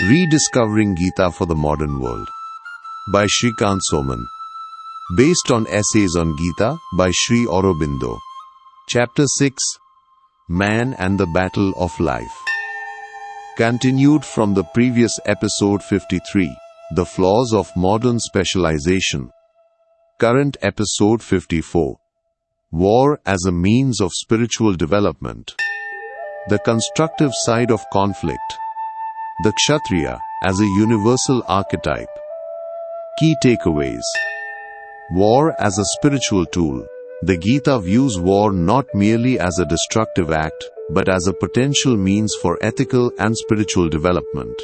Rediscovering Gita for the Modern World by Shrikant Soman. Based on essays on Gita by Sri Aurobindo. Chapter 6, Man and the Battle of Life. Continued from the previous episode 53, The Flaws of Modern Specialization. Current episode 54, War as a Means of Spiritual Development. The constructive side of conflict. The Kshatriya as a universal archetype. Key takeaways. War as a spiritual tool. The Gita views war not merely as a destructive act, but as a potential means for ethical and spiritual development.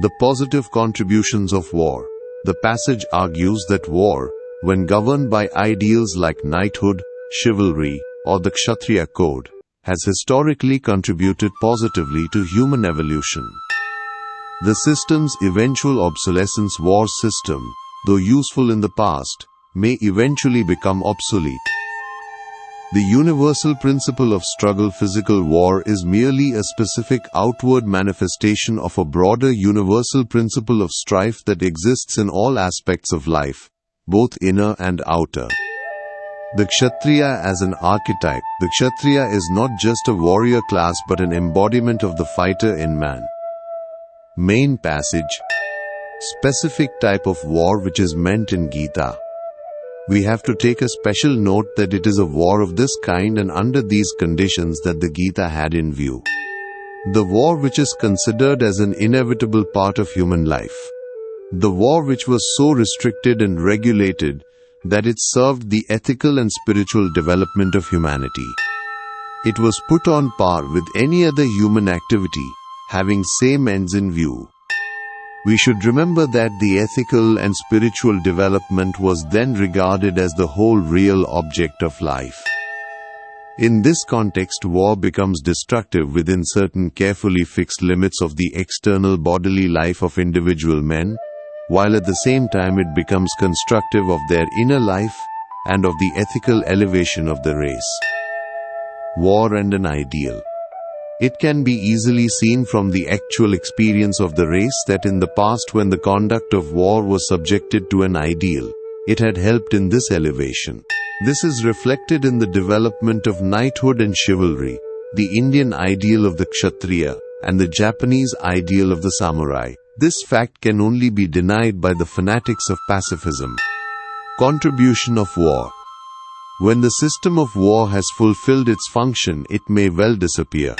The positive contributions of war. The passage argues that war, when governed by ideals like knighthood, chivalry, or the Kshatriya code, has historically contributed positively to human evolution. The system's eventual obsolescence war system, though useful in the past, may eventually become obsolete. The universal principle of struggle physical war is merely a specific outward manifestation of a broader universal principle of strife that exists in all aspects of life, both inner and outer. The Kshatriya as an archetype. The Kshatriya is not just a warrior class but an embodiment of the fighter in man. Main passage. Specific type of war which is meant in Gita. We have to take a special note that it is a war of this kind and under these conditions that the Gita had in view. The war which is considered as an inevitable part of human life. The war which was so restricted and regulated that it served the ethical and spiritual development of humanity. It was put on par with any other human activity, having same ends in view. We should remember that the ethical and spiritual development was then regarded as the whole real object of life. In this context, war becomes destructive within certain carefully fixed limits of the external bodily life of individual men, while at the same time it becomes constructive of their inner life and of the ethical elevation of the race. War and an ideal. It can be easily seen from the actual experience of the race that in the past when the conduct of war was subjected to an ideal, it had helped in this elevation. This is reflected in the development of knighthood and chivalry, the Indian ideal of the Kshatriya, and the Japanese ideal of the samurai. This fact can only be denied by the fanatics of pacifism. Contribution of war. When the system of war has fulfilled its function, it may well disappear.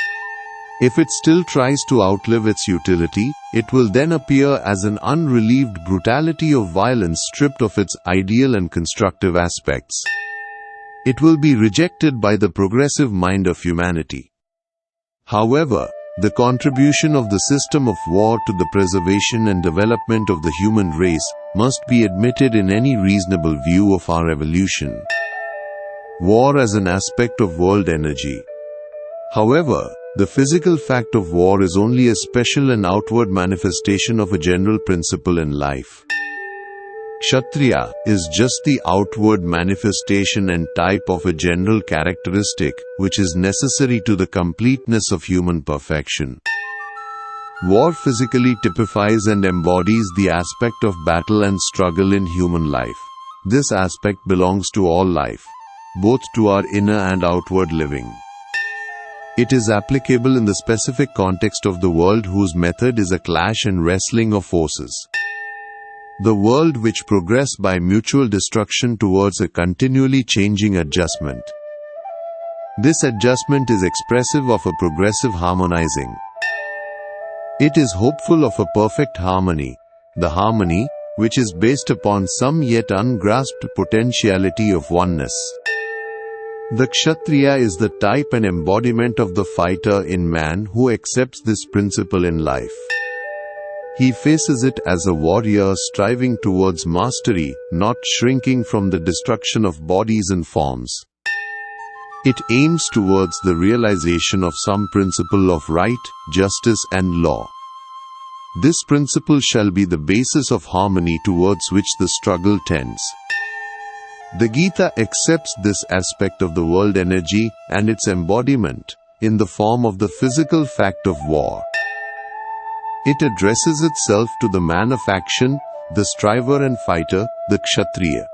If it still tries to outlive its utility, it will then appear as an unrelieved brutality of violence stripped of its ideal and constructive aspects. It will be rejected by the progressive mind of humanity. However, the contribution of the system of war to the preservation and development of the human race must be admitted in any reasonable view of our evolution. War as an aspect of world energy. However, the physical fact of war is only a special and outward manifestation of a general principle in life. Kshatriya is just the outward manifestation and type of a general characteristic which is necessary to the completeness of human perfection. War physically typifies and embodies the aspect of battle and struggle in human life. This aspect belongs to all life, both to our inner and outward living. It is applicable in the specific context of the world whose method is a clash and wrestling of forces. The world which progresses by mutual destruction towards a continually changing adjustment. This adjustment is expressive of a progressive harmonizing. It is hopeful of a perfect harmony, the harmony which is based upon some yet ungrasped potentiality of oneness. The Kshatriya is the type and embodiment of the fighter in man who accepts this principle in life. He faces it as a warrior striving towards mastery, not shrinking from the destruction of bodies and forms. It aims towards the realization of some principle of right, justice and law. This principle shall be the basis of harmony towards which the struggle tends. The Gita accepts this aspect of the world energy and its embodiment in the form of the physical fact of war. It addresses itself to the man of action, the striver and fighter, the Kshatriya.